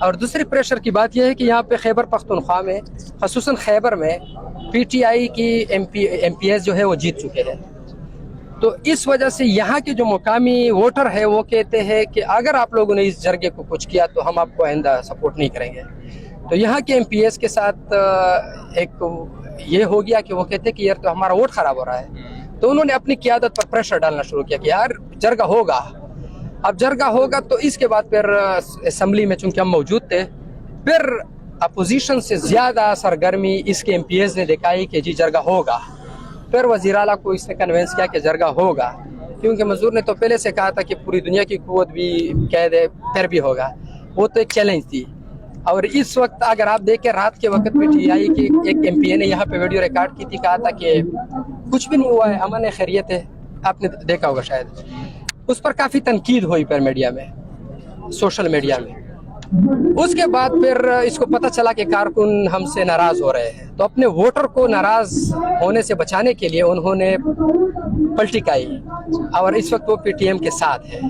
اور دوسری پریشر کی بات یہ ہے کہ یہاں پہ خیبر پختونخوا میں خصوصاً خیبر میں پی ٹی آئی کی ایم پی ایس جو ہے وہ جیت چکے ہیں. تو اس وجہ سے یہاں کے جو مقامی ووٹر ہے وہ کہتے ہیں کہ اگر آپ لوگوں نے اس جرگے کو کچھ کیا تو ہم آپ کو آئندہ سپورٹ نہیں کریں گے. تو یہاں کے ایم پی ایس کے ساتھ ایک یہ ہو گیا کہ وہ کہتے ہیں کہ یار تو ہمارا ووٹ خراب ہو رہا ہے. تو انہوں نے اپنی قیادت پر پریشر ڈالنا شروع کیا کہ یار جرگہ ہوگا. اب جرگہ ہوگا تو اس کے بعد پھر اسمبلی میں چونکہ ہم موجود تھے پھر اپوزیشن سے زیادہ سرگرمی اس کے ایم پی ایس نے دکھائی کہ جی جرگہ ہوگا. پھر وزیر اعلیٰ کو اس نے کنونس کیا کہ جرگہ ہوگا کیونکہ منظور نے تو پہلے سے کہا تھا کہ پوری دنیا کی قوت بھی کہہ دے پھر بھی ہوگا. وہ تو ایک چیلنج تھی. اور اس وقت اگر آپ دیکھیں رات کے وقت پی ٹی آئی کی ایک ایم پی اے نے یہاں پہ ویڈیو ریکارڈ کی تھی, کہا تھا کہ کچھ بھی نہیں ہوا ہے, امن ہے, خیریت ہے. آپ نے دیکھا ہوگا شاید. اس پر کافی تنقید ہوئی پر میڈیا میں, سوشل میڈیا میں. اس کے بعد پھر اس کو پتہ چلا کہ کارکن ہم سے ناراض ہو رہے ہیں تو اپنے ووٹر کو ناراض ہونے سے بچانے کے لیے انہوں نے پلٹی کائی اور اس وقت وہ پی ٹی ایم کے ساتھ ہے.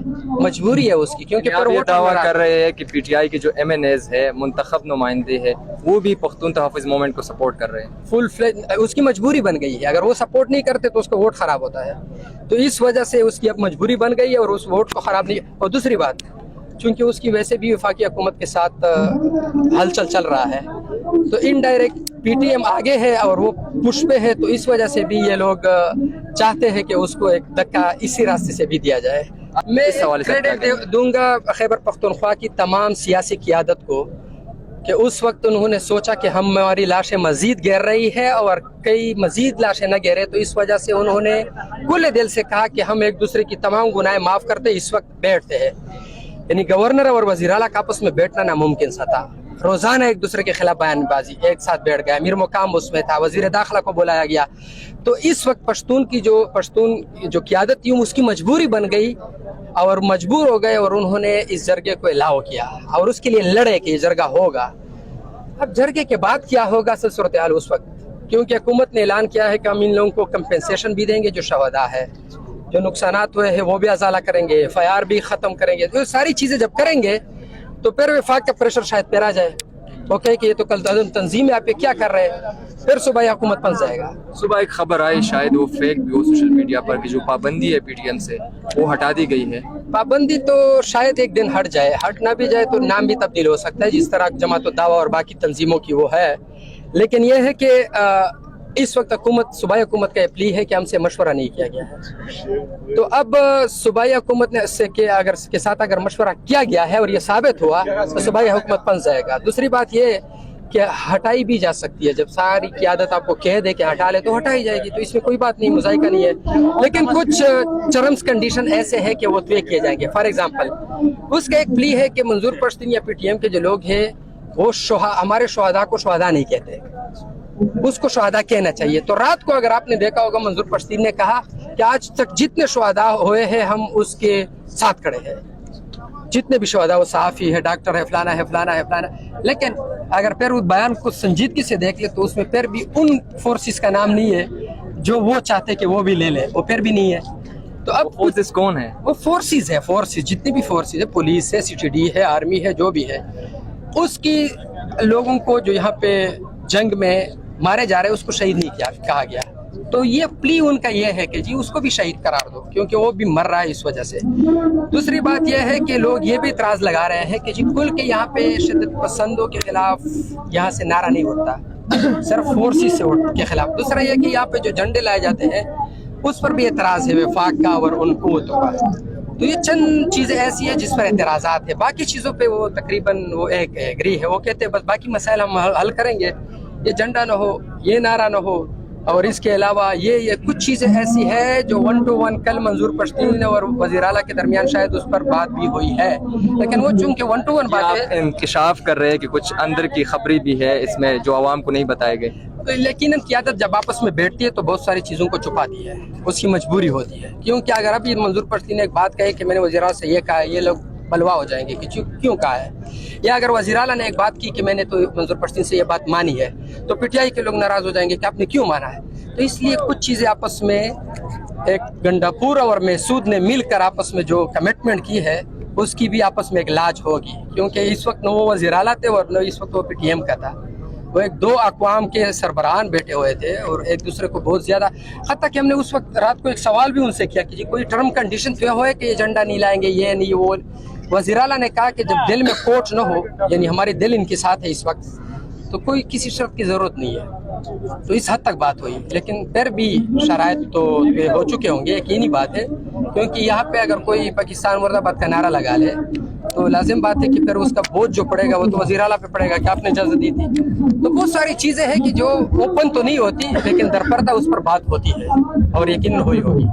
مجبوری ہے اس کی کیونکہ آپ یہ دعویٰ کر رہے ہیں کہ پی ٹی آئی کے جو ایم این ایز ہے, منتخب نمائندے ہے, وہ بھی پختون تحفظ موومنٹ کو سپورٹ کر رہے ہیں. فل فلیج اس کی مجبوری بن گئی ہے. اگر وہ سپورٹ نہیں کرتے تو اس کا ووٹ خراب ہوتا ہے. تو اس وجہ سے اس کی اب مجبوری بن گئی ہے اور اس ووٹ کو خراب نہیں. اور دوسری بات چونکہ اس کی ویسے بھی وفاقی حکومت کے ساتھ ہلچل چل رہا ہے تو انڈائریکٹ پی ٹی ایم آگے ہے اور وہ پش پہ ہے. تو اس وجہ سے بھی یہ لوگ چاہتے ہیں کہ اس کو ایک دھکا اسی راستے سے بھی دیا جائے. میں کریڈٹ دوں گا خیبر پختونخوا کی تمام سیاسی قیادت کو کہ اس وقت انہوں نے سوچا کہ ہماری لاشیں مزید گر رہی ہے اور کئی مزید لاشیں نہ گرے, تو اس وجہ سے انہوں نے کھلے دل سے کہا کہ ہم ایک دوسرے کی تمام گناہیں معاف کرتے اس وقت بیٹھتے ہیں. یعنی گورنر اور وزیر اعلیٰ کا آپس میں بیٹھنا ناممکن سا تھا. روزانہ ایک دوسرے کے خلاف بیان بازی, ایک ساتھ بیٹھ گیا. امیر مقام اس میں تھا, وزیر داخلہ کو بلایا گیا. تو اس وقت پشتون جو قیادت تھی اس کی مجبوری بن گئی اور مجبور ہو گئے اور انہوں نے اس جرگے کو الاؤ کیا اور اس کے لیے لڑے کہ یہ جرگہ ہوگا. اب جرگے کے بعد کیا ہوگا اصل صورتحال اس وقت, کیونکہ حکومت نے اعلان کیا ہے کہ ہم ان لوگوں کو کمپنسیشن بھی دیں گے, جو شہداء ہے, جو نقصانات ہوئے ہیں وہ بھی ازالہ کریں گے, ایف آئی آر بھی ختم کریں گے. تو ساری چیزیں جب کریں گے تو پھر وفاق کا پریشر شاید پھر آ جائے, وہ کہے کہ یہ تو کل تنظیم ہے, آپ یہ کیا کر رہے ہیں, پھر صبح یہ حکومت بن جائے گا. صبح ایک خبر آئی, شاید وہ فیک بھی ہو سوشل میڈیا پر, کہ جو پابندی ہے پی ٹی ایم سے وہ ہٹا دی گئی ہے. پابندی تو شاید ایک دن ہٹ جائے, ہٹ نہ بھی جائے تو نام بھی تبدیل ہو سکتا ہے جس طرح جماعت الدعوہ اور باقی تنظیموں کی وہ ہے. لیکن یہ ہے کہ اس وقت صوبائی حکومت کا یہ پلی ہے کہ ہم سے مشورہ نہیں کیا گیا ہے. تو اب صوبائی حکومت نے کے ساتھ اگر مشورہ کیا گیا ہے اور یہ ثابت ہوا تو صوبائی حکومت بن جائے گا. دوسری بات یہ کہ ہٹائی بھی جا سکتی ہے, جب ساری قیادت آپ کو کہہ دے کہ ہٹا لے تو ہٹائی جائے گی, تو اس میں کوئی بات نہیں, مذائقہ نہیں ہے. لیکن کچھ ٹرمز کنڈیشن ایسے ہیں کہ وہ طے کیے جائیں گے. فار ایگزامپل اس کا ایک پلی ہے کہ منظور پشتین یا پی ٹی ایم کے جو لوگ ہیں وہ ہمارے شہداء کو شہداء نہیں کہتے, اس کو شہداء کہنا چاہیے. تو رات کو اگر آپ نے دیکھا ہوگا منظور پشتین نے کہا کہ آج تک جتنے شہداء ہوئے ہیں ہم اس کے ساتھ کھڑے ہیں, جتنے بھی شہداء, وہ صحافی ہے, ڈاکٹر ہے, فلانا ہے, فلانا ہے, فلانا. لیکن اگر پھر اس بیان کو سنجیدگی سے دیکھ لے تو اس میں پھر بھی ان فورسز کا نام نہیں ہے جو وہ چاہتے کہ وہ بھی لے لے, وہ پھر بھی نہیں ہے. تو اب فورسز کون ہے؟ وہ فورسز ہے, فورسز جتنی بھی فورسز ہے, پولیس ہے, سی ٹی ڈی ہے, آرمی ہے, جو بھی ہے, اس کی لوگوں کو جو یہاں پہ جنگ میں مارے جا رہے ہیں اس کو شہید نہیں کہا گیا. تو یہ پلی ان کا یہ ہے کہ جی اس کو بھی شہید قرار دو کیونکہ وہ بھی مر رہا ہے اس وجہ سے. دوسری بات یہ ہے کہ لوگ یہ بھی اعتراض لگا رہے ہیں کہ جی کل کے یہاں پہ شدت پسندوں کے خلاف یہاں سے نعرہ نہیں اٹھتا, صرف فورسز سے کے خلاف. دوسرا یہ کہ یہاں پہ جو جھنڈے لائے جاتے ہیں اس پر بھی اعتراض ہے وفاق کا اور ان قوتوں کا. تو یہ چند چیزیں ایسی ہیں جس پر اعتراضات ہیں. باقی چیزوں پہ وہ تقریباً وہ ایک ایگری ہے, وہ کہتے ہیں بس باقی مسائل ہم حل کریں گے, یہ جھنڈا نہ ہو, یہ نعرہ نہ ہو, اور اس کے علاوہ یہ کچھ چیزیں ایسی ہے جو 1 to 1 کل منظور پشتین اور وزیر اعلیٰ کے درمیان شاید اس پر بات بھی ہوئی ہے, لیکن وہ چونکہ 1 to 1 بات ہے. انکشاف کر رہے ہیں کہ کچھ اندر کی خبری بھی ہے اس میں جو عوام کو نہیں بتائے گئے. لیکن قیادت جب آپس میں بیٹھتی ہے تو بہت ساری چیزوں کو چھپاتی ہے, اس کی مجبوری ہوتی ہے. کیونکہ اگر ابھی منظور پشتین نے ایک بات کہی کہ میں نے وزیر اعلیٰ سے یہ کہا ہے, یہ لوگ بلوا ہو جائیں گے کہ کیوں کہا ہے, یا اگر وزیر اعلیٰ نے ایک بات کی کہ میں نے تو منظور پشتین سے یہ بات مانی ہے تو پی ٹی آئی کے لوگ ناراض ہو جائیں گے کہ آپ نے کیوں مانا ہے. تو اس لیے کچھ چیزیں آپس میں ایک گنڈا پور اور محسود نے مل کر آپس میں جو کمٹمنٹ کی ہے اس کی بھی آپس میں ایک لاج ہوگی، کیونکہ اس وقت نہ وہ وزیر اعلیٰ تھے اور نہ اس وقت وہ پی ٹی ایم کا تھا، وہ ایک دو اقوام کے سربراہان بیٹھے ہوئے تھے اور ایک دوسرے کو بہت زیادہ، حتیٰ کہ ہم نے اس وقت رات کو ایک سوال بھی ان سے کیا کہ جی کوئی ٹرم کنڈیشن تو ہوئے کہ ایجنڈا نہیں لائیں گے، یہ نہیں وہ، وزیر اعلیٰ نے کہا کہ جب دل میں کوٹ نہ ہو، یعنی ہمارے دل ان کے ساتھ ہے اس وقت، تو کوئی کسی شرط کی ضرورت نہیں ہے، تو اس حد تک بات ہوئی، لیکن پھر بھی شرائط تو ہو چکے ہوں گے، یقینی بات ہے، کیونکہ یہاں پہ اگر کوئی پاکستان مرد آباد کا نعرہ لگا لے تو لازم بات ہے کہ پھر اس کا بوجھ جو پڑے گا وہ تو وزیر اعلیٰ پہ پڑے گا کہ آپ نے اجازت دی تھی، تو بہت ساری چیزیں ہیں کہ جو اوپن تو نہیں ہوتی لیکن درپردہ اس پر بات ہوتی ہے اور یقیناً ہوئی ہوگی۔